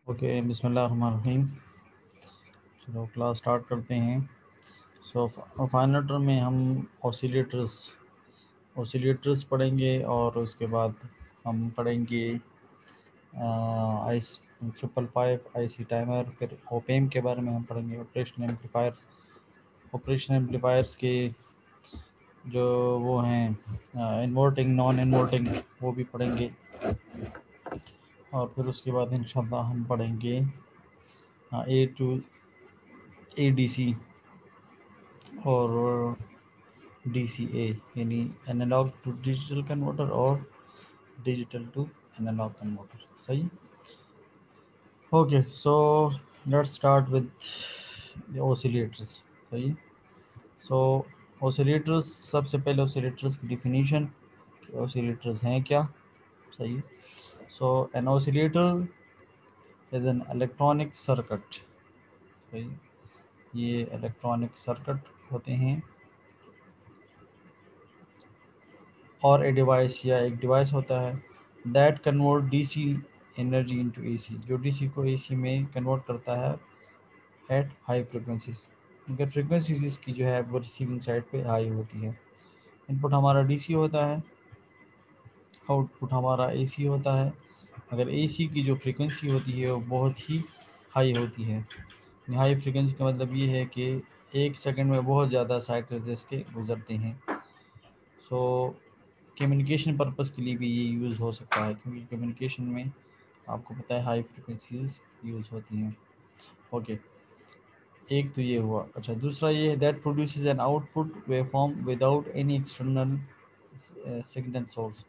Okay, बिस्मिल्लाहिर्रहमानिर्रहीम। चलो class start करते हैं। सो फाइनल टर्म में हम ओसिलेटर्स पढ़ेंगे और उसके बाद हम पढ़ेंगे आईस 555 आईसी टाइमर, फिर ओपेम के बारे में हम पढ़ेंगे, ऑपरेशन एम्पलीफायर्स के जो वो हैं इन्वर्टिंग नॉन इन्वर्टिंग वो भी पढ़ेंगे। और फिर उसके बाद इंशाल्लाह हम पढ़ेंगे ए टू ADC और DCA यानी एनालॉग टू डिजिटल कन्वर्टर और डिजिटल टू एनालॉग कन्वर्टर। सही। Okay, so let's start with the oscillators. सही। सो ओसिलेटर्स, सबसे पहले ओसिलेटर्स की डिफिनीशन, ओसिलेटर्स हैं क्या। सही। So an oscillator is an electronic circuit. सही। ये इलेक्ट्रॉनिक सर्किट होते हैं और ए डिवाइस या एक डिवाइस होता है that convert DC energy into AC, जो DC को AC में कन्वर्ट करता है एट हाई फ्रिक्वेंसीज। अगर फ्रिक्वेंसीज इसकी जो है वो रिसीविंग साइड पे हाई होती है। इनपुट हमारा DC होता है, आउटपुट हमारा AC होता है। अगर AC की जो फ्रिक्वेंसी होती है वो बहुत ही हाई होती है। हाई फ्रिक्वेंसी का मतलब ये है कि 1 सेकंड में बहुत ज़्यादा साइकिल्स इसके गुजरते हैं। सो कम्युनिकेशन पर्पस के लिए भी ये यूज़ हो सकता है, क्योंकि कम्युनिकेशन में आपको पता है हाई फ्रिक्वेंसीज यूज़ होती हैं। ओके, एक तो ये हुआ। अच्छा, दूसरा ये है that produces an output waveform without any external signal source.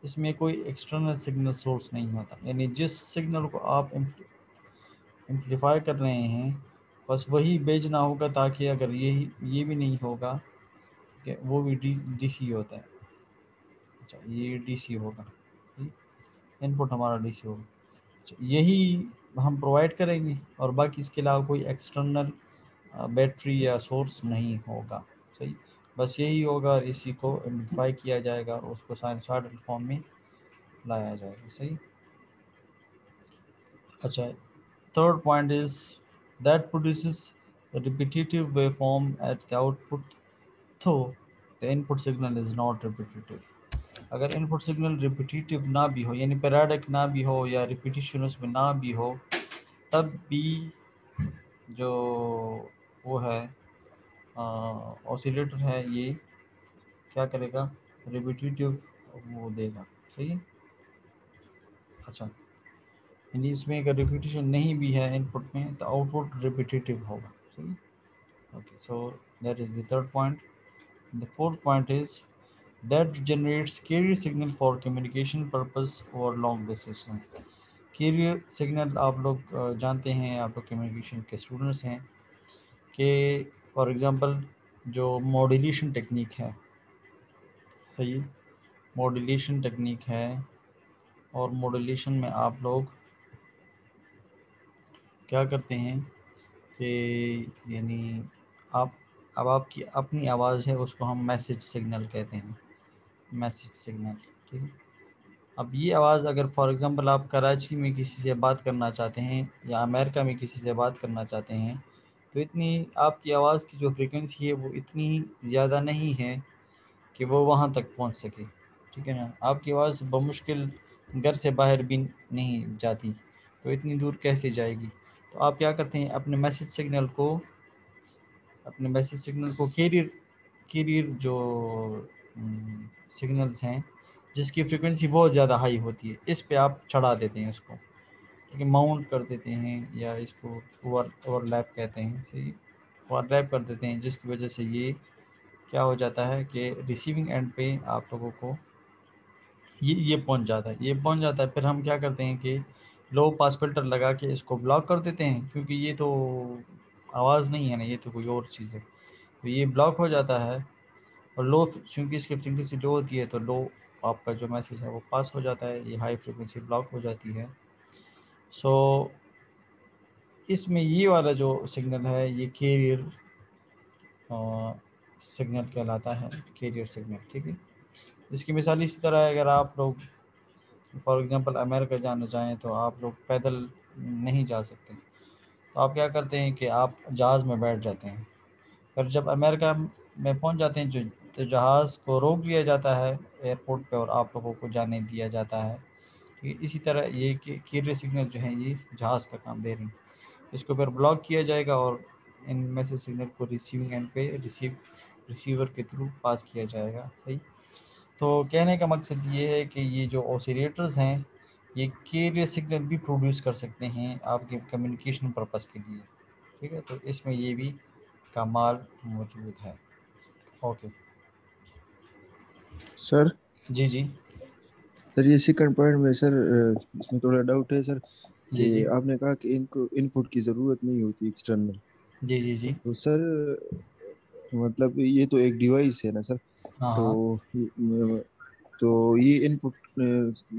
इसमें कोई एक्सटर्नल सिग्नल सोर्स नहीं होता, यानी जिस सिग्नल को आप एम्पलीफाई कर रहे हैं बस वही भेजना होगा, ताकि अगर ये भी नहीं होगा कि वो भी DC होता है। अच्छा, ये DC होगा, इनपुट हमारा DC होगा। अच्छा, यही हम प्रोवाइड करेंगे और बाकी इसके अलावा कोई एक्सटर्नल बैटरी या सोर्स नहीं होगा। सही। बस यही होगा और इसी को एम्पलीफाई किया जाएगा और उसको साइनसॉइडल फॉर्म में लाया जाएगा। सही। अच्छा, third point is that produces repetitive waveform at the output, तो the input signal is not repetitive. अगर इनपुट सिग्नल रिपीटेटिव ना भी हो, यानी पेरियोडिक ना भी हो या रिपीटिशन उसमें ना भी हो, तब भी जो वो है ऑसिलेटर है ये क्या करेगा, रिपीटेटिव वो देगा। सही है। अच्छा, यानी इसमें अगर रिपीटेशन नहीं भी है इनपुट में तो आउटपुट रिपीटेटिव होगा। सही। Okay, so that is the third point. The fourth point is that generates carrier signal for communication purpose over long distance. Carrier signal आप लोग जानते हैं, आप लोग कम्युनिकेशन के स्टूडेंट्स हैं, कि फॉर एग्जांपल जो मॉड्यूलेशन टेक्निक है। सही। मॉड्यूलेशन टेक्निक है और मॉड्यूलेशन में आप लोग क्या करते हैं कि यानी आप अब आपकी अपनी आवाज़ है उसको हम मैसेज सिग्नल कहते हैं, मैसेज सिग्नल। ठीक है। अब ये आवाज़ अगर फॉर एग्जांपल आप कराची में किसी से बात करना चाहते हैं या अमेरिका में किसी से बात करना चाहते हैं, तो इतनी आपकी आवाज़ की जो फ्रीक्वेंसी है वो इतनी ज़्यादा नहीं है कि वो वहाँ तक पहुँच सके। ठीक है ना। आपकी आवाज़ बमुश्किल घर से बाहर भी नहीं जाती, तो इतनी दूर कैसे जाएगी। तो आप क्या करते हैं, अपने मैसेज सिग्नल को कैरियर जो सिग्नल्स हैं जिसकी फ्रीक्वेंसी बहुत ज़्यादा हाई होती है, इस पे आप चढ़ा देते हैं उसको। ठीक है, माउंट कर देते हैं या इसको ओवरलैप कहते हैं। सही। ओवरलैप कर देते हैं, जिसकी वजह से ये क्या हो जाता है कि रिसीविंग एंड पे आप लोगों को ये पहुंच जाता है। फिर हम क्या करते हैं कि लो पास फिल्टर लगा के इसको ब्लॉक कर देते हैं, क्योंकि ये तो आवाज़ नहीं है ना, ये तो कोई और चीज़ है, तो ये ब्लॉक हो जाता है। और लो, क्योंकि इसकी फ्रीक्वेंसी लो होती है तो लो आपका जो मैसेज है वो पास हो जाता है, ये हाई फ्रीक्वेंसी ब्लॉक हो जाती है। सो इसमें ये वाला जो सिग्नल है ये कैरियर सिग्नल कहलाता है, कैरियर सिग्नल। ठीक है। इसकी मिसाल इसी तरह है, अगर आप लोग फॉर एग्जांपल अमेरिका जाना चाहें तो आप लोग पैदल नहीं जा सकते। तो आप क्या करते हैं कि आप जहाज़ में बैठ जाते हैं, फिर जब अमेरिका में पहुंच जाते हैं जो तो जहाज़ को रोक लिया जाता है एयरपोर्ट पे और आप लोगों को जाने दिया जाता है। ठीक है, इसी तरह ये कि कीरे सिग्नल जो हैं ये जहाज़ का काम दे रही हैं। इसको फिर ब्लॉक किया जाएगा और इनमें से सिग्नल को रिसीविंग एंड पे रिसीवर के थ्रू पास किया जाएगा। सही। तो कहने का मकसद ये है कि ये जो ऑसिलेटर्स हैं ये कैरियर सिग्नल भी प्रोड्यूस कर सकते हैं आपके कम्युनिकेशन पर्पस के लिए। ठीक है, तो इसमें ये भी कमाल मौजूद है। ओके। सर जी जी। सर ये सेकंड पॉइंट में सर इसमें थोड़ा डाउट है सर, जी कि जी। आपने कहा कि इनको इनपुट की ज़रूरत नहीं होती एक्सटर्नल। जी जी जी। तो सर मतलब ये तो एक डिवाइस है ना सर। हाँ तो हाँ। ये इनपुट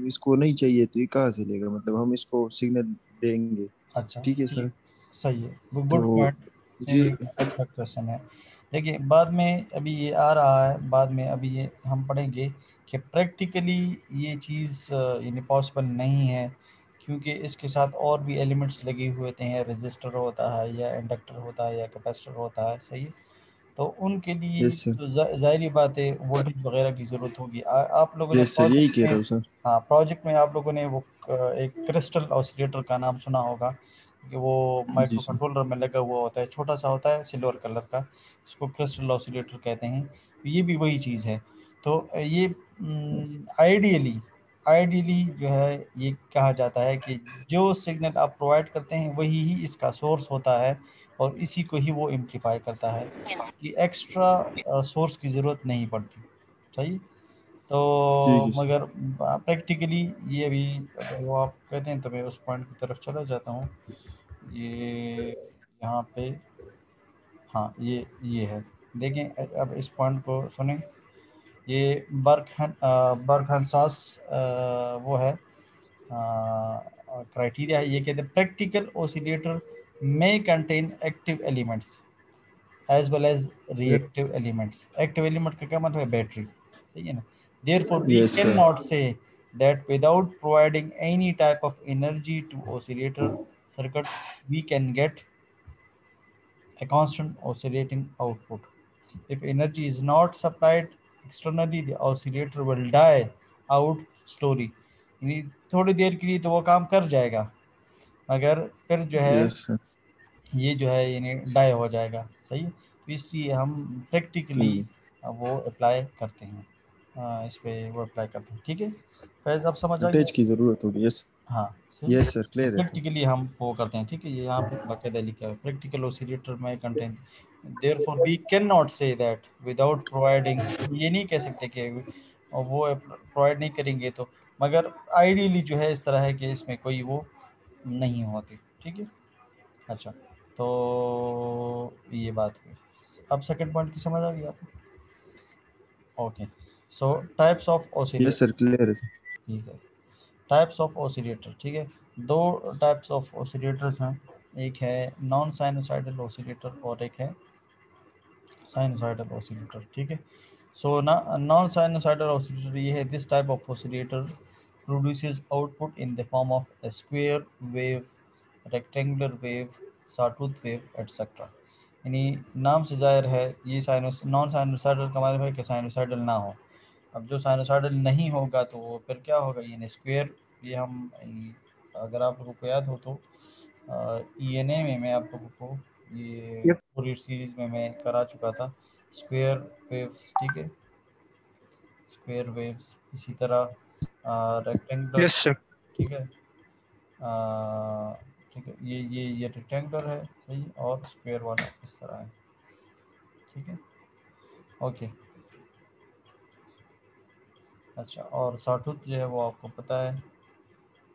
इसको नहीं चाहिए तो ये कहाँ से लेगा, मतलब हम इसको सिग्नल देंगे। अच्छा, ठीक है ठीक। सर। सही है, वो तो गुड पॉइंट। ये ये अच्छा क्वेश्चन है। देखिए, बाद में अभी ये आ रहा है, बाद में अभी ये हम पढ़ेंगे कि प्रैक्टिकली ये चीज़ यानी पॉसिबल नहीं है, क्योंकि इसके साथ और भी एलिमेंट्स लगे हुए होते हैं, रजिस्टर होता है या इंडक्टर होता है या कैपेसिटर होता है। सही है। तो उनके लिए यस सर। तो ज़ाहिर बात है वोल्टेज वगैरह की ज़रूरत होगी। आप लोगों ने यस सर यही प्रोजेक्ट कह में, रहा हूँ सर। हाँ प्रोजेक्ट में आप लोगों ने वो एक क्रिस्टल ऑसिलेटर का नाम सुना होगा कि वो जी माइक्रो सर। कंट्रोलर में लगा हुआ होता है, छोटा सा होता है सिल्वर कलर का, इसको क्रिस्टल ऑसिलेटर कहते हैं। तो ये भी वही चीज़ है। तो ये आइडियली आइडियली जो है ये कहा जाता है कि जो सिग्नल आप प्रोवाइड करते हैं वही ही इसका सोर्स होता है और इसी को ही वो एम्पलीफाई करता है। कि एक्स्ट्रा सोर्स की ज़रूरत नहीं पड़ती। सही। तो ठीक है सर। मगर प्रैक्टिकली ये अभी अगर वो आप कहते हैं तो मैं उस पॉइंट की तरफ चला जाता हूँ। ये यहाँ पे, हाँ ये है। देखें अब इस पॉइंट को सुने। ये बर्कहंसास वो है क्राइटेरिया है। ये कहते हैं प्रैक्टिकल ओसिलेटर में contain active elements as well as reactive elements. Active element का क्या मतलब है? बैटरी। ठीक है ना। Therefore we yes can sir. Not say that without providing any type of energy to oscillator circuit we can get a constant oscillating output. If energy is not supplied externally the oscillator will die out slowly। यानी थोड़ी देर के लिए तो वो काम कर जाएगा, मगर फिर जो है यस सर। ये जो है यानी डाई हो जाएगा। सही है। तो इसलिए हम प्रैक्टिकली हम्म। वो अप्लाई करते हैं, इस पे वो अप्लाई करते हैं। ठीक है। फैज़ अब समझ आ गया। वोल्टेज की जरूरत होगी। यस। हाँ। सही। यस सर तो क्लियर है सर। प्रैक्टिकली हम वो करते हैं। ठीक है, ये यहाँ पे बाकायदा लिखा है प्रैक्टिकल ओसिलेटर में content. Therefore we can not say that without providing, ये नहीं कह सकते कि वो प्रोवाइड नहीं करेंगे तो, मगर आइडियली जो है इस तरह है कि इसमें कोई वो नहीं होती। ठीक है। अच्छा, तो ये बात हुई। अब सेकंड पॉइंट की समझ आ गई आपको? Okay. So types of yes oscillator. Sir clear है सर। ठीक है। Types of oscillator. ठीक है। दो टाइप्स ऑफ ऑसिलेटर्स हैं। एक है नॉन साइनोसाइडल ऑसिलेटर और एक है साइनोसाइडल ऑसिलेटर। ठीक है। सो नॉन साइनोसाइडल ऑसिलेटर ये है, this type of oscillator produces output in the form of a square wave, rectangular wave, sawtooth wave, etc। यानी नाम से जाहिर है ये साइनस नॉन साइनोसाइडल का मतलब है कि साइनोसाइडल ना हो। अब जो साइनोसाइडल नहीं होगा तो वो फिर क्या होगा? यानी स्क्वायर। ये हम अगर आप लोगों को याद हो तो ईएनए में मैं आप लोगों को ये पूरी सीरीज में मैं करा चुका था स्क्वायर वेव्स। ठीक है, स्क्वायर वेव्स। इसी तरह रेक्टेंगुलर। Yes sir. ठीक है। ठीक है, ये रेक्टेंगुलर है। सही। और स्क्वायर वाला इस तरह है। ठीक है। ओके। अच्छा, और सॉटूथ जो है वो आपको पता है।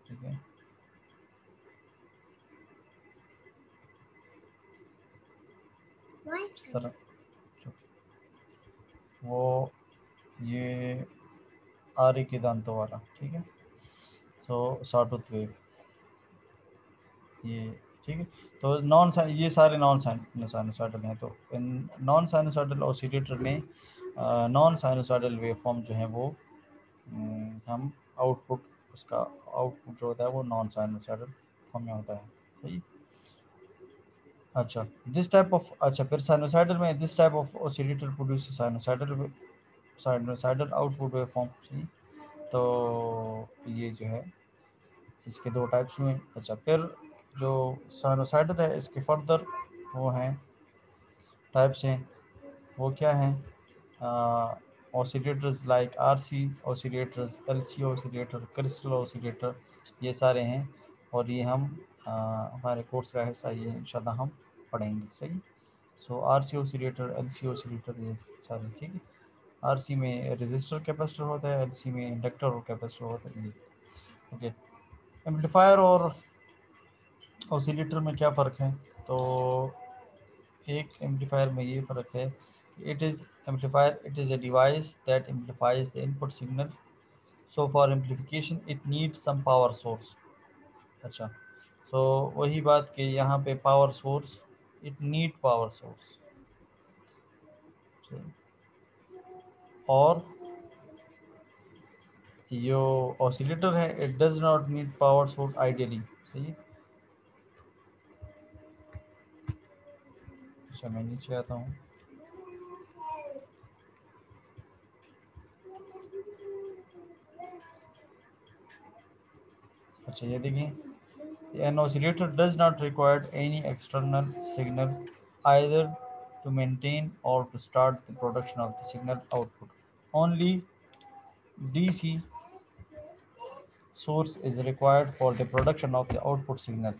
ठीक है। इस तरह वो ये आरी के दांतों वाला। ठीक है। सो सॉटूथ वेव ये। ठीक है। तो ये सारे नॉन साइनोसाइडल हैं। तो इन नॉन साइनोसाइडल ऑसिलेटर में नॉन साइनोसाइडल वेव फॉर्म जो है वो हम आउटपुट, उसका आउटपुट जो होता है वो नॉन साइनोसाइडल फॉर्म में होता है, सही। अच्छा, दिस टाइप ऑफ, अच्छा फिर साइनोसाइडल में this type of oscillator produce sinusoidal output wave form, सही। तो ये जो है इसके दो टाइप्स हुए। अच्छा, फिर जो साइनोसाइडल है इसके फर्दर वो हैं टाइप्स हैं, वो क्या हैं? Oscillators like RC oscillators, LC oscillator, crystal oscillator, ये सारे हैं। और ये हम हमारे कोर्स का हिस्सा ये इंशाल्लाह हम पढ़ेंगे, सही। सो आरसी ऑसिलेटर, एलसी ऑसिलेटर, ये सारे, ठीक है। आरसी में रेजिस्टर कैपेसिटर होता है, एलसी में इंडक्टर और कैपेसिटर होता है, ये ओके। एम्पलीफायर और ऑसिलेटर में क्या फ़र्क है? तो एक एम्पलीफायर में ये फ़र्क है, it is amplifier, it is a device that amplifies the input signal, so for amplification it needs some power source. अच्छा, तो वही बात कि यहाँ पे power source, it need power source, और जो ऑसिलेटर है it does not need power source ideally, सही। अच्छा, मैं नीचे आता हूँ। अच्छा, ये देखिए, an oscillator does not require any external signal either to maintain or to start the production of the signal output. Only DC source is required for the production of the output signal,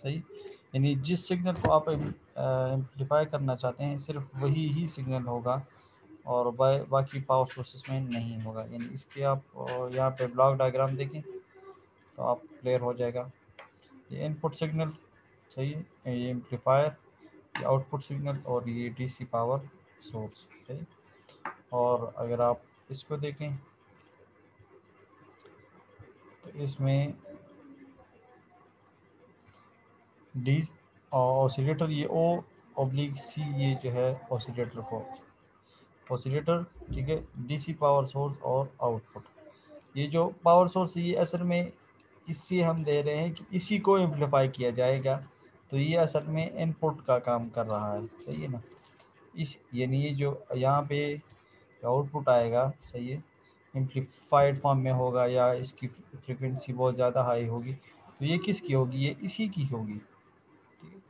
सही। यानी जिस signal को आप amplify करना चाहते हैं सिर्फ वही ही सिग्नल होगा, और बाकी पावर सोर्सेस में नहीं होगा। यानी इसके आप यहाँ पे ब्लॉक डायग्राम देखें तो आप क्लियर हो जाएगा। ये इनपुट सिग्नल, सही है, ये एम्पलीफायर, ये आउटपुट सिग्नल, और ये डीसी पावर सोर्स, सही। और अगर आप इसको देखें तो इसमें डी ऑसिलेटर, ये ओ ऑब्लिक सी, ये जो है ऑसिलेटर को ऑसिलेटर, ठीक है, डीसी पावर सोर्स और आउटपुट। ये जो पावर सोर्स ये असल में इसलिए हम दे रहे हैं कि इसी को एम्पलीफाई किया जाएगा, तो ये असल में इनपुट का काम कर रहा है, सही है ना। इस यानी ये जो यहाँ पे आउटपुट आएगा, सही है, एम्पलीफाइड फॉर्म में होगा या इसकी फ्रीक्वेंसी बहुत ज़्यादा हाई होगी, तो ये किसकी होगी? ये इसी की होगी, ठीक है,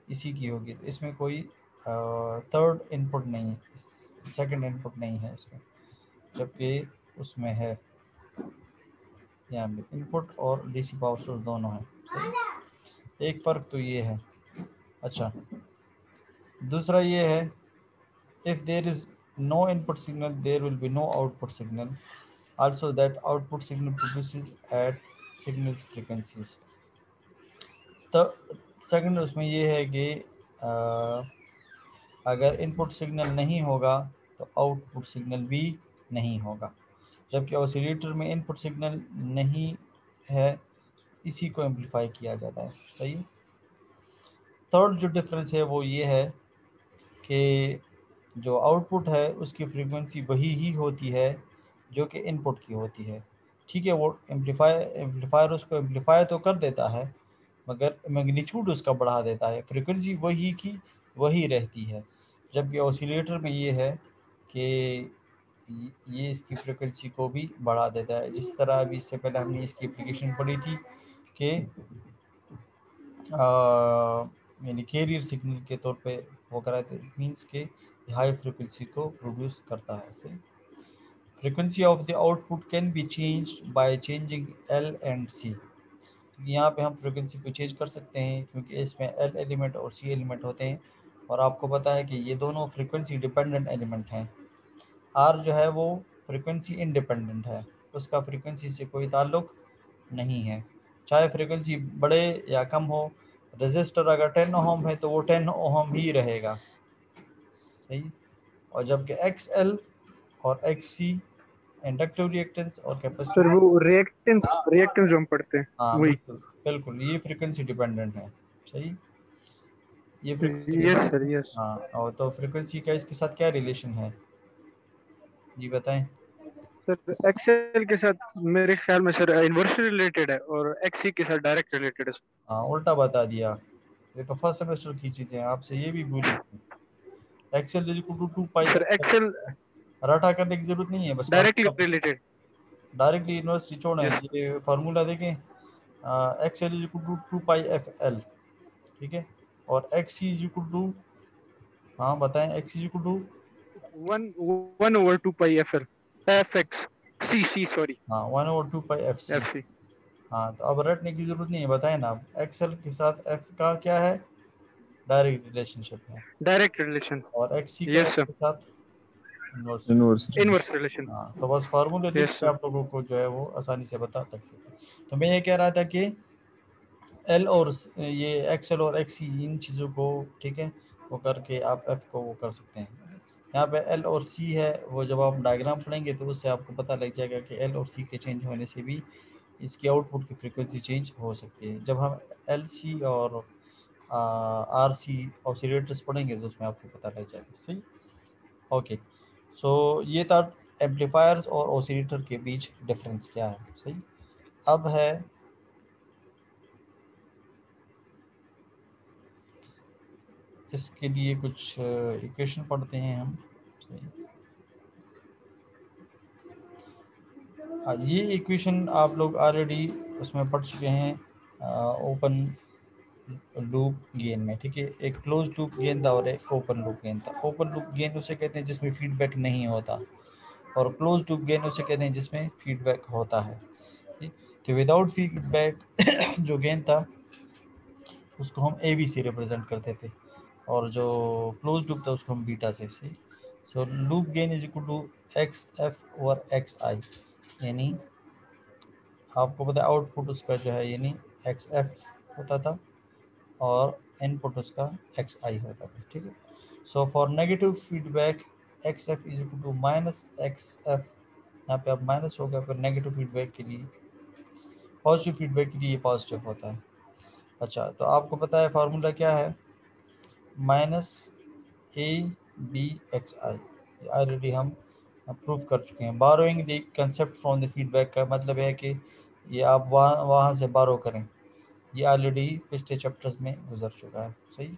इसी की होगी। तो इसमें कोई थर्ड इनपुट नहीं है, सेकंड इनपुट नहीं है इसमें, जबकि उसमें है, यहाँ पे इनपुट और डीसी पावर सोर्स दोनों हैं, सही। एक फ़र्क तो ये है। अच्छा, दूसरा ये है, if there is no input signal there will be no output signal, also that output signal produces at signals frequencies। तो सेकंड उसमें ये है कि अगर इनपुट सिग्नल नहीं होगा तो आउटपुट सिग्नल भी नहीं होगा, जबकि ऑसिलेटर में इनपुट सिग्नल नहीं है, इसी को एम्पलीफाई किया जाता है, सही। थर्ड जो डिफरेंस है वो ये है कि जो आउटपुट है उसकी फ्रीक्वेंसी वही ही होती है जो कि इनपुट की होती है, ठीक है। वो एम्पलीफायर उसको एम्पलीफाई तो कर देता है मगर मैग्नीट्यूड उसका बढ़ा देता है, फ्रीक्वेंसी वही की वही रहती है। जबकि ऑसिलेटर में ये है कि ये इसकी फ्रीक्वेंसी को भी बढ़ा देता है, जिस तरह अभी इससे पहले हमने इसकी एप्लीकेशन पढ़ी थी कि यानी कैरियर सिग्नल के तौर पे वो कराए थे, मीन्स के हाई फ्रीक्वेंसी को प्रोड्यूस करता है, सही। Frequency of the output can be changed by changing L and C. यहाँ पे हम फ्रीक्वेंसी को चेंज कर सकते हैं क्योंकि इसमें एल एलिमेंट और सी एलिमेंट होते हैं, और आपको पता है कि ये दोनों फ्रीक्वेंसी डिपेंडेंट एलिमेंट हैं। आर जो है वो फ्रीक्वेंसी इंडिपेंडेंट है, उसका फ्रीक्वेंसी से कोई ताल्लुक नहीं है, चाहे फ्रीक्वेंसी बढ़े या कम हो। रजिस्टर अगर 10 ओम है तो वो 10 ओम ही रहेगा, सही। और जबकि एक्स एल और एक्स सी इंडक्टिव रिएक्टेंस और सर कैपेसिटिव, वो रिएक्टेंस रिएक्टेंस जो हम पढ़ते हैं हाँ वही। बिल्कुल बिल्कुल, ये फ्रीक्वेंसी डिपेंडेंट है, सही। ये फ्रीक्वेंसी यस डिपेंडेंट सर है, यस। हाँ। और तो फ्रीक्वेंसी का इसके साथ क्या रिलेशन है, ये बताएं। सर एक्सेल के साथ मेरे ख्याल में सर इन्वर्स रिलेटेड है और एक्सी के साथ डायरेक्ट रिलेटेड है सर। हाँ उल्टा बता दिया, ये तो फर्स्ट सेमेस्टर की चीजें हैं, आपसे ये भी भूली थी। X L is equal to 2 pi sir X L रटा करने की जरूरत नहीं है, बस directly formula related. Directly inverse निचोड़ है। यस। ये फार्मूला देखें, X L is equal to 2 pi F L, ठीक है, और एक्स इज इक्वल टू, हाँ बताएं, X is equal to, 1/2 pi F X C sorry हाँ 1/2 pi F C. F C. हाँ तो अब रटने की जरूरत नहीं है, बताएं ना, अब एक्सेल के साथ एफ का क्या है, डायरेक्ट रिलेशनशिप है, डायरेक्ट रिलेशन। और एक्स सी का यस एफ सर। के साथ इन्वर्स। इनवर्स। Inverse relation. हाँ तो बस फार्मूले लिख यस के सर। आप लोगों को जो है वो आसानी से बता सकते हैं। तो मैं ये कह रहा था कि एल और ये एक्सएल और एक्स इन चीज़ों को, ठीक है, वो करके आप एफ को वो कर सकते हैं। यहाँ पे एल और सी है, वो जब आप डायग्राम पढ़ेंगे तो उससे आपको पता लग जाएगा कि एल और सी के चेंज होने से भी इसकी आउटपुट की फ्रीक्वेंसी चेंज हो सकती है। जब हम एल सी और आर सी ऑसिलेटर्स पढ़ेंगे तो उसमें आपको पता लग जाएगा। सही, ओके। सो ये था एम्पलीफायर्स और ऑसिलेटर के बीच डिफरेंस क्या है। सही, अब है इसके लिए कुछ इक्वेशन पढ़ते हैं हम। सही, ये इक्वेशन आप लोग ऑलरेडी उसमें पढ़ चुके हैं, ओपन लूप गेन में, ठीक है। एक क्लोज लूप गेन था और एक ओपन लूप गेन था। ओपन लूप गेन उसे कहते हैं जिसमें फीडबैक नहीं होता, और क्लोज लूप गेन उसे कहते हैं जिसमें फीडबैक होता है। ठीक? तो विदाउट फीडबैक जो गेन था उसको हम ए बी से रिप्रेजेंट करते थे, और जो क्लोज लूप था उसको हम बीटा से। सही, so loop gain is equal to X F over X I, यानी आपको पता है आउटपुट उसका जो है यानी एक्स एफ होता था और इनपुट उसका एक्स आई होता था। ठीक है, so for negative feedback x f is equal to minus x f, यहाँ पे अब माइनस हो गया, फिर नेगेटिव फीडबैक के लिए, पॉजिटिव फीडबैक के लिए ये पॉजिटिव होता है। अच्छा, तो आपको पता है फार्मूला क्या है, minus A B x i, already हम प्रूव कर चुके हैं। Borrowing the concept from the feedback का मतलब है कि ये आप वहाँ से बारो करें, ये ऑलरेडी पिछले चैप्टर्स में गुजर चुका है। सही,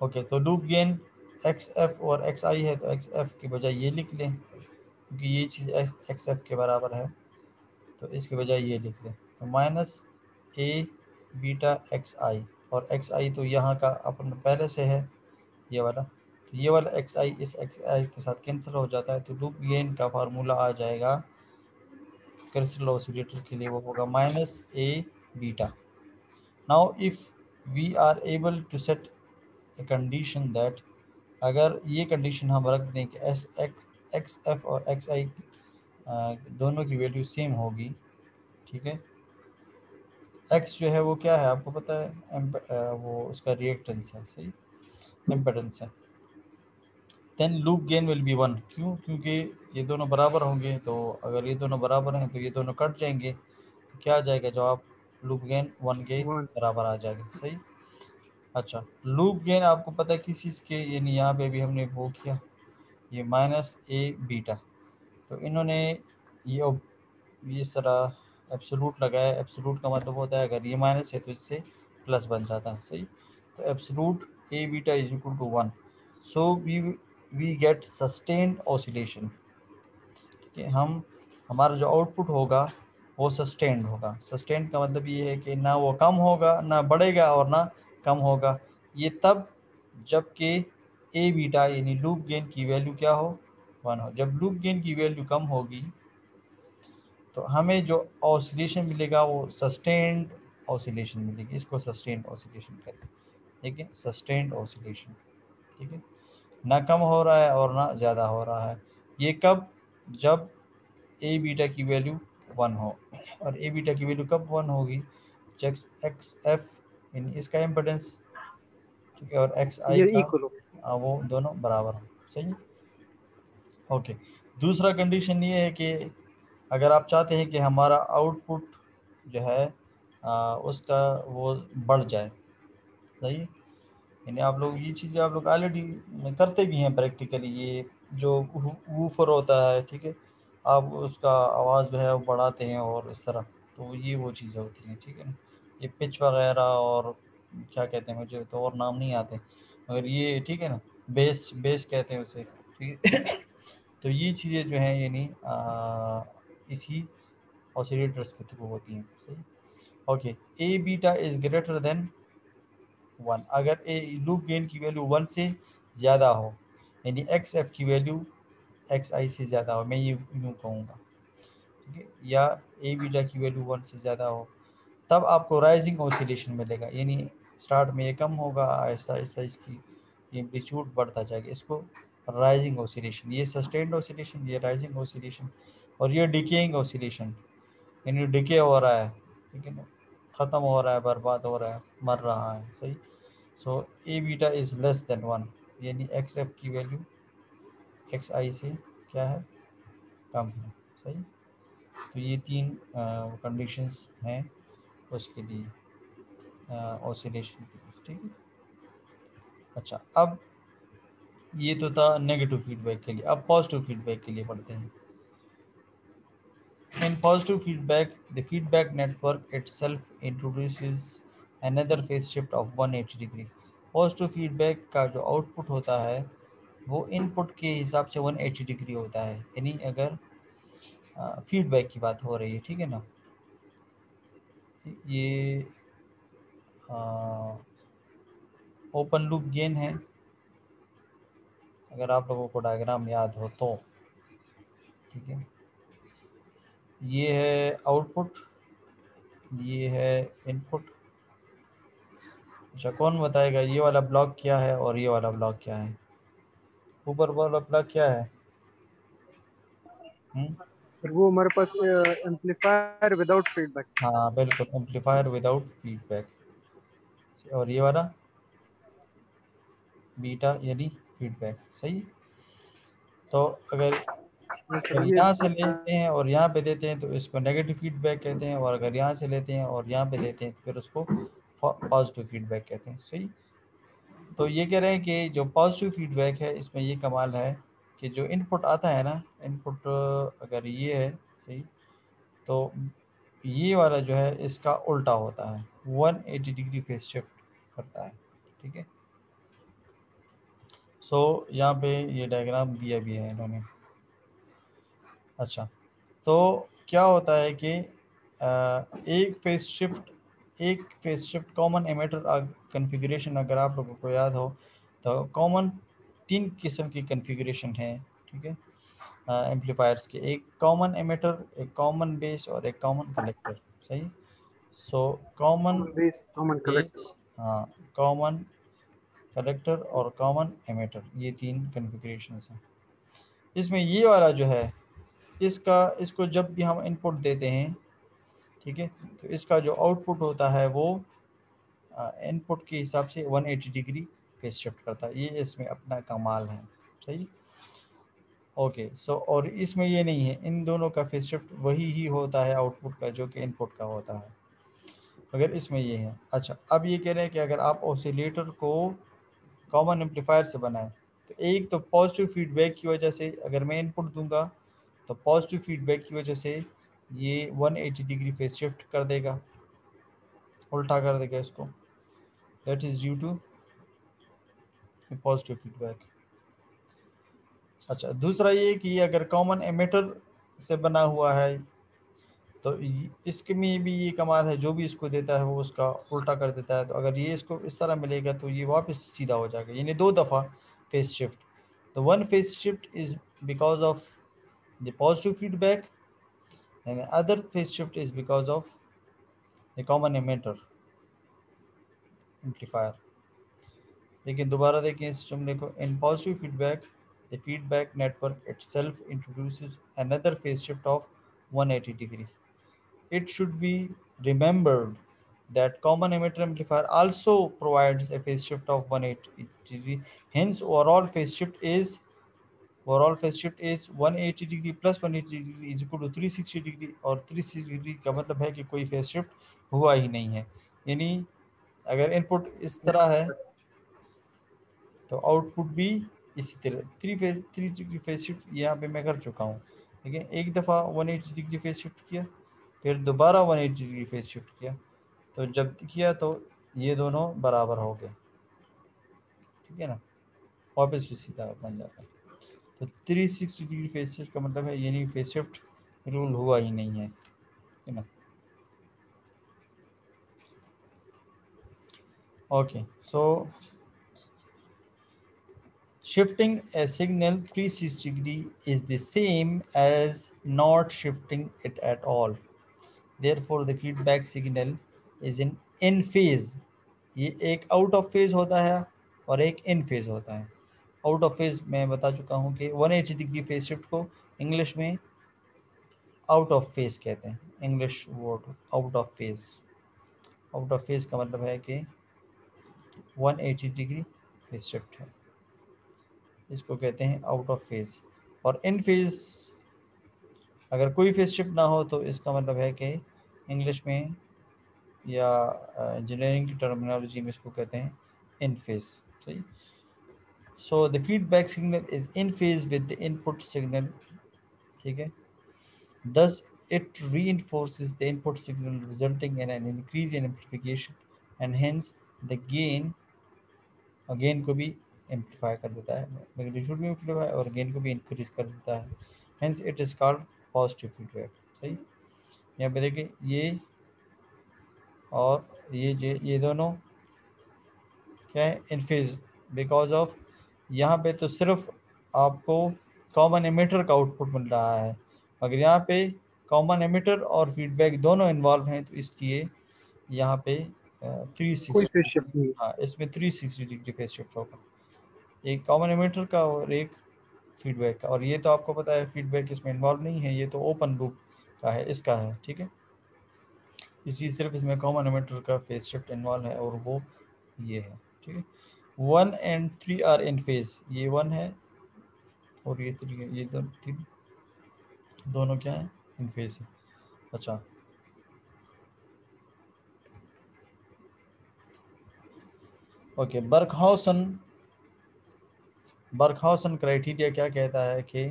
ओके। तो लूप गेन एक्स एफ और एक्स आई है, तो एक्स एफ की बजाय ये लिख लें, क्योंकि ये चीज़ एक्स एफ के बराबर है, तो इसके बजाय ये लिख लें। तो माइनस ए बीटा एक्स आई, और एक्स आई तो यहाँ का अपन पहले से है ये वाला, तो ये वाला एक्स आई इस एक्स आई के साथ कैंसिल हो जाता है, तो लूप गेन का फार्मूला आ जाएगा क्रिस्टल ऑसिलेटर के लिए, वो होगा minus A beta. Now if we are able to set a condition that, अगर ये कंडीशन हम रख दें कि एस एक्स एफ और एक्स आई दोनों की वैल्यू सेम होगी, ठीक है। एक्स जो है वो क्या है आपको पता है, वो उसका रिएक्टेंस है। सही, इम्पेडेंस है। Then loop gain will be 1, क्यों, क्योंकि ये दोनों बराबर होंगे, तो अगर ये दोनों बराबर हैं तो ये दोनों कट जाएंगे, तो क्या आ जाएगा जवाब, लूप गेन 1 के 1। बराबर आ जाएगा। सही, अच्छा, लूप गेन आपको पता है किस चीज़ के, यानी यहाँ पे भी हमने वो किया, ये माइनस ए बीटा, तो इन्होंने ये इस तरह एब्सोलूट लगाया। एब्सोलूट का मतलब होता है अगर ये माइनस है तो इससे प्लस बन जाता है। सही, तो absolute A beta is equal to 1, so we get sustained oscillation. ठीक है, हम हमारा जो आउटपुट होगा वो सस्टेन्ड होगा। सस्टेन्ड का मतलब ये है कि ना वो कम होगा, ना बढ़ेगा, और ना कम होगा। ये तब जबकि ए बीटा यानी लूप गेन की वैल्यू क्या हो, 1 हो। जब लूप गेन की वैल्यू कम होगी तो हमें जो ऑसिलेशन मिलेगा वो सस्टेन्ड ऑसिलेशन मिलेगी, इसको सस्टेन्ड ऑसिलेशन कहते हैं। ठीक है, सस्टेन्ड ऑसिलेशन, ठीक है, ना कम हो रहा है और ना ज़्यादा हो रहा है। ये कब, जब ए बीटा की वैल्यू 1 हो, और ए बीटा की वैल्यू कब 1 होगी, जब एक्स एफ यानी इसका इम्पेडेंस, ठीक है, और एक्स आई ये का इक्वल हो। वो दोनों बराबर हो। सही है, ओके। दूसरा कंडीशन ये है कि अगर आप चाहते हैं कि हमारा आउटपुट जो है उसका वो बढ़ जाए। सही है, यानी आप लोग ये चीज़ें आप लोग ऑलरेडी करते भी हैं प्रैक्टिकली, ये जो वूफर होता है, ठीक है, आप उसका आवाज़ जो है वो बढ़ाते हैं और इस तरह, तो ये वो चीज़ें होती हैं, ठीक है ना। ये पिच वगैरह और क्या कहते हैं, मुझे तो और नाम नहीं आते, मगर ये ठीक है ना, बेस बेस कहते हैं उसे, ठीक है। तो ये चीज़ें जो हैं यानी इसी ऑसिलेटर्स के थ्रू होती हैं, सही। Okay, A beta is greater than 1, अगर ए लूप गेन की वैल्यू 1 से ज़्यादा हो, यानी एक्स एफ की वैल्यू एक्स आई से ज़्यादा हो, मैं ये यूँ कहूँगा, ठीक है, या ए बीटा की वैल्यू 1 से ज़्यादा हो, तब आपको राइजिंग ऑसिलेशन मिलेगा, यानी स्टार्ट में ये कम होगा, आहिस्ता आहिस्ता इसकी एम्पलीट्यूड बढ़ता जाएगा, इसको राइजिंग ऑसिलेशन, ये सस्टेन्ड ऑसिलेशन, ये राइजिंग ऑसिलेशन, और ये डिकेइंग ऑसिलेशन, यानी डिके हो रहा है, ठीक है ना, ख़त्म हो रहा है, बर्बाद हो रहा है, मर रहा है, सही। सो ए बीटा इज़ लेस देन 1, यानी एक्स एफ की वैल्यू एक्स आई से क्या है, कम है, सही। तो ये तीन कंडीशंस हैं उसके लिए ऑसिलेशन के लिए, ठीक है। अच्छा, अब ये तो था नेगेटिव फीडबैक के लिए, अब पॉजिटिव फीडबैक के लिए पढ़ते हैं। In positive feedback, the feedback network itself introduces another phase shift of 180 degree. Positive feedback का जो आउटपुट होता है वो इनपुट के हिसाब से 180 डिग्री होता है, यानी अगर फीडबैक की बात हो रही है, ठीक है ना। ये ओपन लूप गेन है, अगर आप लोगों को डायग्राम याद हो तो, ठीक है। ये है आउटपुट, ये है इनपुट। अच्छा, कौन बताएगा ये वाला ब्लॉक क्या है और ये वाला ब्लॉक क्या है? ऊपर वाला ब्लॉक क्या है? फिर वो हमारे पास एम्पलीफायर विदाउट फीडबैक। हाँ बिल्कुल, एम्पलीफायर विदाउट फीडबैक। और ये वाला बीटा यानी फीडबैक, सही। तो अगर सर ये यहाँ से लेते हैं और यहाँ पे देते हैं तो इसको नेगेटिव फीडबैक कहते हैं, और अगर यहाँ से लेते हैं और यहाँ पे देते हैं तो फिर उसको पॉजिटिव फीडबैक कहते हैं, सही। तो ये कह रहे हैं कि जो पॉजिटिव फीडबैक है इसमें ये कमाल है कि जो इनपुट आता है ना, इनपुट अगर ये है, सही, तो ये वाला जो है इसका उल्टा होता है, 180 डिग्री फेस शिफ्ट करता है, ठीक है। सो यहाँ पे ये डायग्राम दिया भी है इन्होंने। अच्छा, तो क्या होता है कि एक phase shift common emitter configuration, अगर आप लोगों को याद हो तो कॉमन 3 किस्म की कन्फिगरेशन है, ठीक है, एम्पलीफायर्स के, एक कॉमन एमिटर, एक कॉमन बेस और एक कॉमन कलेक्टर, सही। So common common base, common collector. Base, हाँ, कॉमन कलेक्टर और कॉमन एमिटर, ये 3 कन्फिगरेशंस हैं। इसमें ये वाला जो है इसको जब भी हम इनपुट देते हैं, ठीक है, तो इसका जो आउटपुट होता है वो इनपुट के हिसाब से 180 डिग्री फेस शिफ्ट करता है, ये इसमें अपना कमाल है, सही। ओके, सो और इसमें ये नहीं है, इन दोनों का फेस शिफ्ट वही ही होता है आउटपुट का जो कि इनपुट का होता है, अगर इसमें ये है। अच्छा, अब ये कह रहे हैं कि अगर आप ऑसिलेटर को कॉमन एम्पलीफायर से बनाएं तो एक तो पॉजिटिव फीडबैक की वजह से अगर मैं इनपुट दूंगा तो पॉजिटिव फीडबैक की वजह से ये 180 डिग्री फेस शिफ्ट कर देगा, उल्टा कर देगा इसको, that is due to positive feedback. अच्छा, दूसरा ये कि अगर कॉमन एमिटर से बना हुआ है तो इसके में भी ये कमाल है, जो भी इसको देता है वो उसका उल्टा कर देता है, तो अगर ये इसको इस तरह मिलेगा तो ये वापस सीधा हो जाएगा, यानी 2 दफ़ा फेस शिफ्ट। तो 1 phase shift is because of the positive feedback and other phase shift is because of the common emitter amplifier. लेकिन दोबारा देखें इस जुमले को, in positive feedback the feedback network itself introduces another phase shift of 180 degree. It should be remembered that common emitter amplifier also provides a phase shift of 180 degree. Hence, overall phase shift is 180 degree plus 180 degree is equal to 360 degree, और 360 degree का मतलब है कि कोई phase shift हुआ ही नहीं है, यानी अगर इनपुट इस तरह है तो आउटपुट भी इसी तरह 3 डिग्री फेज शिफ्ट यहाँ पे मैं कर चुका हूँ, ठीक है। एक दफ़ा 180 डिग्री फेज शिफ्ट किया, फिर दोबारा 180 डिग्री फेज शिफ्ट किया, तो जब किया तो ये दोनों बराबर हो गए, ठीक है ना, वापस भी सीधा बन जाता है। तो 360 डिग्री फेज शिफ्ट का मतलब है यानी फेज शिफ्ट रूल हुआ ही नहीं है, ठीक है ना। Okay, so shifting a signal 360 degree is the same as not shifting it at all. Therefore, the feedback signal is in phase. ये एक आउट ऑफ फेज होता है और एक इन फेज होता है। आउट ऑफ फेज मैं बता चुका हूँ कि 180 डिग्री फेज शिफ्ट को इंग्लिश में आउट ऑफ फेज कहते हैं। English word out of phase, out of phase का मतलब है कि 180 डिग्री फेज शिफ्ट है, इसको कहते हैं आउट ऑफ फेज। और इन फेज अगर कोई फेज शिफ्ट ना हो तो इसका मतलब है कि इंग्लिश में या इंजीनियरिंग की टर्मिनोलॉजी में इसको कहते हैं इन फेज, सही। So the feedback signal is in phase with the input signal, ठीक है। Thus, it reinforces the input signal, resulting in an increase in amplification, and hence the gain को भी एम्पलीफाई कर देता है, मैग्नीट्यूड भी एम्पलीफाई और गेन को भी इंक्रीज कर देता है। Hence it is called positive feedback, सही। यहाँ पे देखिए ये और ये दोनों क्या है, इन फेज, बिकॉज ऑफ यहाँ पे तो सिर्फ आपको कॉमन एमिटर का आउटपुट मिल रहा है, अगर यहाँ पे कॉमन एमिटर और फीडबैक दोनों इन्वॉल्व हैं तो इसलिए यहाँ पे कोई 360, फेज शिफ्ट नहीं। हाँ इसमें 360 डिग्री फेज शिफ्ट होगा, एक कॉमन एमिटर का और एक फीडबैक का। और ये तो आपको पता है फीडबैक इसमें इन्वॉल्व नहीं है, ये तो ओपन लूप का है, इसका है, ठीक है। इसलिए सिर्फ इसमें कॉमन एमिटर का फेज शिफ्ट इन्वॉल्व है और वो ये है, ठीक है। 1 and 3 आर इन फेज, ये 1 है और ये 3 है, ये दोनों क्या है, इन फेज है। अच्छा, ओके, बर्कहाउसन क्राइटेरिया क्या कहता है कि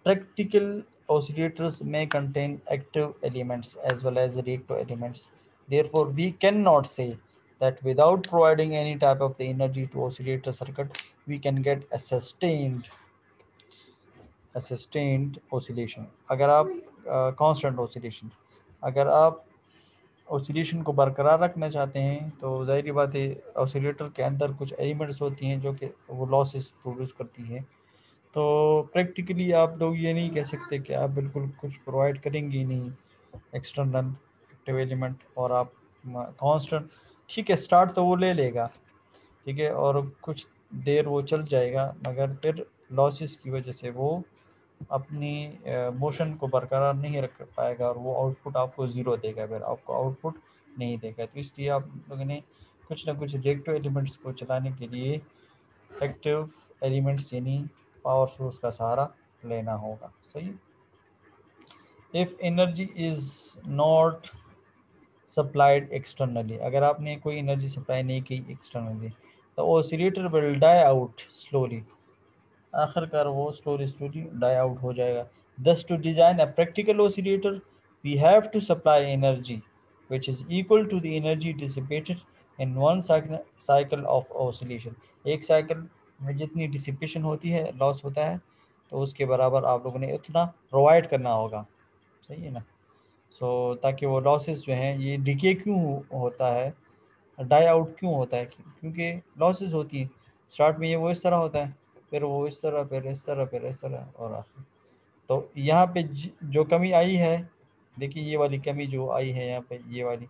practical oscillators may contain active elements as well as reactive elements. Therefore, we cannot say that without providing any type of the energy to oscillator circuit, we can get a sustained oscillation. अगर आप constant oscillation, अगर आप oscillation को बरकरार रखना चाहते हैं तो जाहिर बात है ऑसिलेटर के अंदर कुछ एलिमेंट्स होती हैं जो कि वो लॉसेस प्रोड्यूस करती हैं। तो प्रैक्टिकली आप लोग ये नहीं कह सकते कि आप बिल्कुल कुछ प्रोवाइड करेंगे ही नहीं एक्सटर्नल एक्टिव एलिमेंट और आप कांस्टेंट, ठीक है स्टार्ट तो वो ले लेगा, ठीक है, और कुछ देर वो चल जाएगा, मगर फिर लॉसेस की वजह से वो अपनी मोशन को बरकरार नहीं रख पाएगा और वो आउटपुट आपको ज़ीरो देगा, फिर आपको आउटपुट नहीं देगा। तो इसलिए आप लोगों ने कुछ ना कुछ रिएक्टिव एलिमेंट्स को चलाने के लिए एक्टिव एलिमेंट्स यानी पावर सोर्स का सहारा लेना होगा, सही। If energy is not supplied externally, अगर आपने कोई एनर्जी सप्लाई नहीं की एक्सटर्नली, तो oscillator will die out slowly, आखिरकार वो स्लोली डाई आउट हो जाएगा। Thus, to design a practical oscillator, we have to supply energy which is equal to the energy dissipated in one cycle of oscillation. एक cycle में जितनी dissipation होती है, loss होता है, तो उसके बराबर आप लोगों ने उतना प्रोवाइड करना होगा, सही है ना। ताकि वो लॉसेस जो हैं, ये डिके क्यों होता है, डाई आउट क्यों होता है, क्योंकि लॉसेस होती हैं। स्टार्ट में ये वो इस तरह होता है, फिर वो इस तरह, फिर इस तरह, फिर इस तरह, और आखिर तो यहाँ पे जो कमी आई है, देखिए ये वाली कमी जो आई है यहाँ पे, ये वाली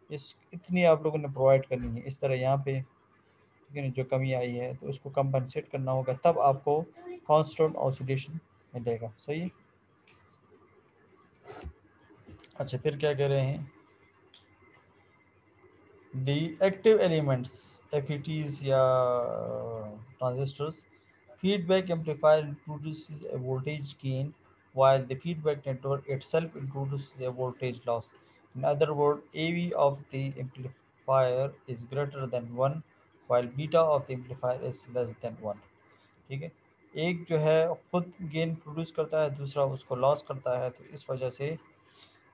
इस इतनी आप लोगों ने प्रोवाइड करनी है, इस तरह यहाँ पे, ठीक है ना, जो कमी आई है तो उसको कंपनसेट करना होगा, तब आपको कांस्टेंट ऑसिलेशन मिलेगा, सही है। अच्छा, फिर क्या कह रहे हैं, the active elements FETs या transistors, feedback amplifier introduces a voltage gain while the feedback network itself introduces a voltage loss. In other words, AV of the amplifier is greater than 1 while beta of the amplifier is less than 1, ठीक है। एक जो है खुद gain produce करता है, दूसरा उसको लॉस करता है। तो इस वजह से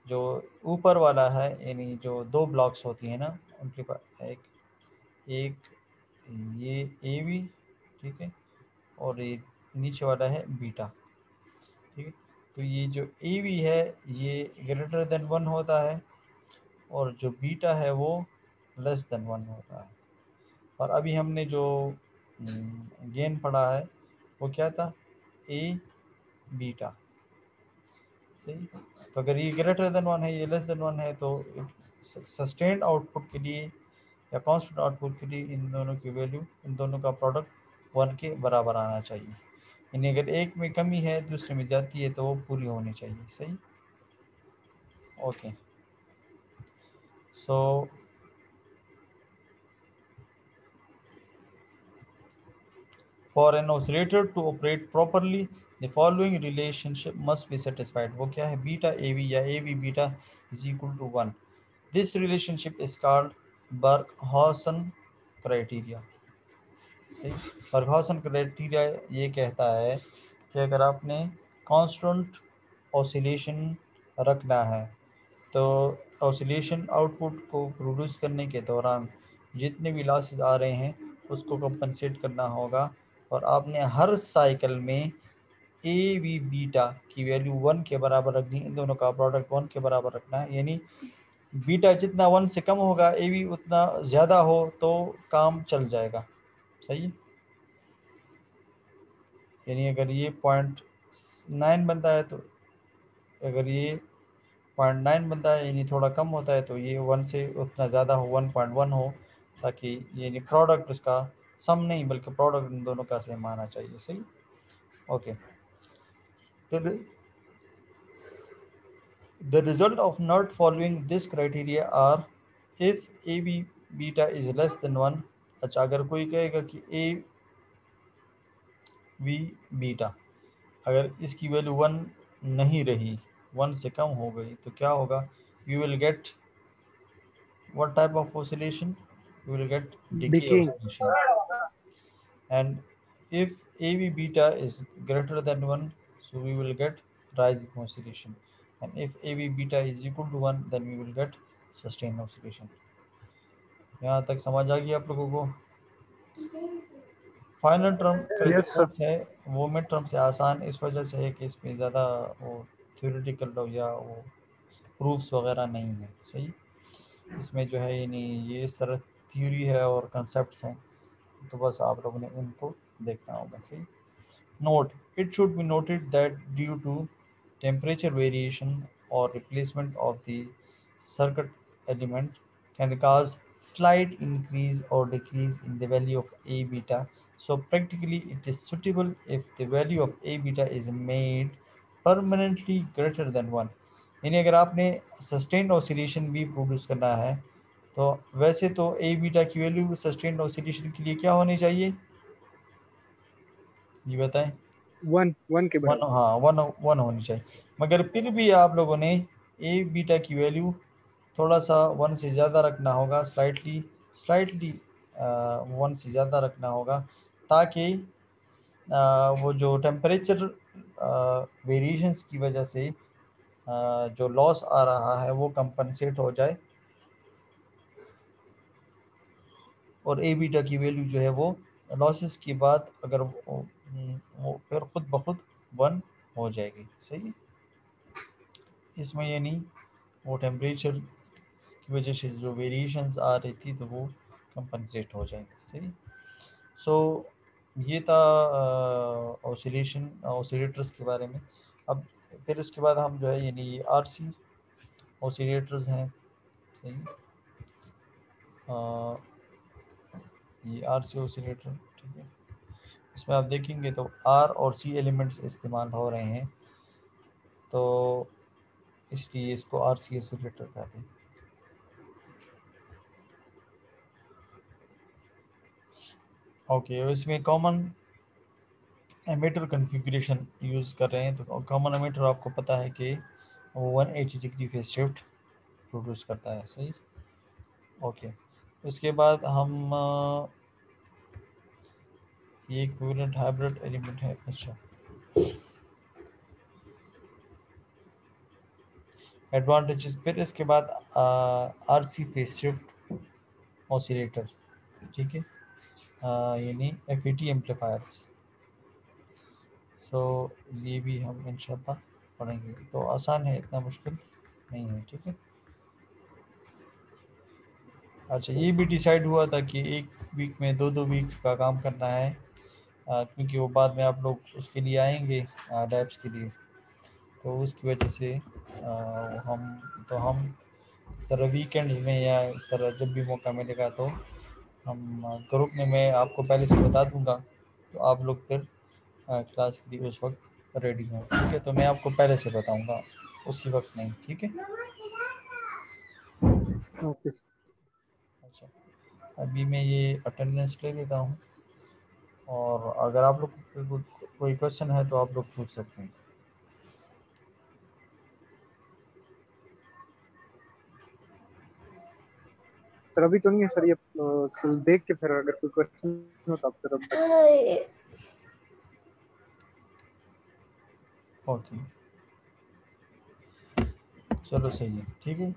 जो ऊपर वाला है, यानी जो दो ब्लॉक्स होती हैं ना, उनके पास एक एक ये ए बी, ठीक है, और ये नीचे वाला है बीटा, ठीक है। तो ये जो ए बी है ये ग्रेटर देन 1 होता है, और जो बीटा है वो लेस देन 1 होता है। और अभी हमने जो गेन पढ़ा है वो क्या था, ए बीटा, सही। तो अगर ये ग्रेटर देन 1 है, ये लेस देन 1 है, तो सस्टेन्ड आउटपुट के लिए या कांस्टेंट आउटपुट के लिए इन दोनों की वैल्यू, इन दोनों का प्रोडक्ट 1 के बराबर आना चाहिए। यानी अगर एक में कमी है दूसरे में जाती है तो वो पूरी होनी चाहिए, सही। Okay, so for an oscillator to operate properly the following relationship must be satisfied. वो क्या है, बीटा ए बी या A B beta is equal to 1। This relationship is called Barkhausen criteria. Barkhausen criteria ये कहता है कि अगर आपने कांस्टेंट ऑसिलेशन रखना है तो ऑसिलेशन आउटपुट को प्रोड्यूस करने के दौरान जितने भी लॉसेस आ रहे हैं उसको कंपनसेट करना होगा, और आपने हर साइकिल में ए वी बीटा की वैल्यू 1 के बराबर रखनी, इन दोनों का प्रोडक्ट 1 के बराबर रखना है। यानी बीटा जितना 1 से कम होगा, ए वी उतना ज़्यादा हो तो काम चल जाएगा, सही। यानी अगर ये 0.9 बनता है, तो अगर ये 0.9 बनता है यानी थोड़ा कम होता है, तो ये 1 से उतना ज़्यादा हो, 1.1 हो, ताकि यानी प्रोडक्ट उसका सम नहीं बल्कि प्रोडक्ट इन दोनों का सेम आना चाहिए, सही। Okay, the result of not following this criteria are if a b beta is less than 1। अच्छा, अगर कोई कहेगा कि a v बीटा अगर इसकी वैल्यू 1 नहीं रही, 1 से कम हो गई, तो क्या होगा, you will get what type of oscillation, you will get decay Decaying. oscillation। And if AB beta is greater than 1, so we will get rising oscillation, and if AB beta is equal to 1, then we will get sustained oscillation। यहाँ तक समझ आ गई आप लोगों को। Final term का जो Yes, sir. Work है वो मिड टर्म से आसान इस वजह से है कि इसमें ज़्यादा वो थ्योरेटिकल या वो प्रूफ्स वगैरह नहीं है, सही। इसमें जो है यानी ये इस तरह थ्योरी है और कंसेप्ट्स हैं, तो बस आप लोगों ने इनको देखना होगा, सही। Note: it should be noted that due to temperature variation or replacement of the circuit element can cause slight increase or decrease in the value of A beta. So practically it is suitable if the value of A beta is made permanently greater than 1। यानी अगर आपने sustained oscillation भी produce करना है तो वैसे तो ए beta की वैल्यू सस्टेन्ड ऑसिलेशन के लिए क्या होनी चाहिए, ये बताएं। 1 के 1, बराबर। हाँ, 1 होनी चाहिए। मगर फिर भी आप लोगों ने ए बीटा की वैल्यू थोड़ा सा 1 से ज़्यादा रखना होगा, स्लाइटली स्लाइटली 1 से ज़्यादा रखना होगा, ताकि वो जो टेम्परेचर वेरिएशंस की वजह से जो लॉस आ रहा है वो कंपनसेट हो जाए, और ए बीटा की वैल्यू जो है वो लॉसेस के बाद अगर वो फिर खुद ब खुद 1 हो जाएगी, सही। इसमें यानी वो टेम्परेचर की वजह से जो वेरिएशंस आ रही थी तो वो कंपनसेट हो जाएंगे, सही। सो ये था ऑसिलेटर्स के बारे में। अब फिर उसके बाद हम जो है यानी आरसी ऑसिलेटर्स हैं, सही। ये आरसी ऑसिलेटर, ठीक है। इसमें आप देखेंगे तो आर और सी एलिमेंट्स इस्तेमाल हो रहे हैं, तो इसलिए इसको आरसी ऑसिलेटर कहते हैं। ओके, इसमें कॉमन एमीटर कन्फिग्रेशन यूज़ कर रहे हैं। तो कॉमन एमीटर आपको पता है कि वो 180 डिग्री फेज शिफ्ट प्रोड्यूस करता है, सही। ओके, उसके बाद हम ये इक्विवेलेंट हाइब्रिड एलिमेंट है। अच्छा, एडवांटेजेस, फिर इसके बाद आरसी फेस शिफ्ट ऑसिलेटर, ठीक है, यानी एफईटी एम्पलीफायर्स। सो ये भी हम इंशाल्लाह पढ़ेंगे, तो आसान है, इतना मुश्किल नहीं है, ठीक है। अच्छा, ये भी डिसाइड हुआ था कि एक वीक में दो दो वीक्स का काम करना है, क्योंकि वो बाद में आप लोग उसके लिए आएंगे लैब्स के लिए, तो उसकी वजह से हम सर वीकेंड्स में या सर जब भी मौका मिलेगा तो हम ग्रुप में मैं आपको पहले से बता दूंगा, तो आप लोग फिर क्लास के लिए उस वक्त रेडी हों, ठीक है। तो मैं आपको पहले से बताऊंगा, उसी वक्त नहीं, ठीक है। ओके। अच्छा, अभी मैं ये अटेंडेंस ले लेता हूँ, और अगर आप लोग को कोई क्वेश्चन है तो आप लोग पूछ सकते हैं। सर अभी तो नहीं है सर, ये कल देख के फिर अगर कोई क्वेश्चन हो तो आप सर अब ओके, चलो सही है, ठीक है।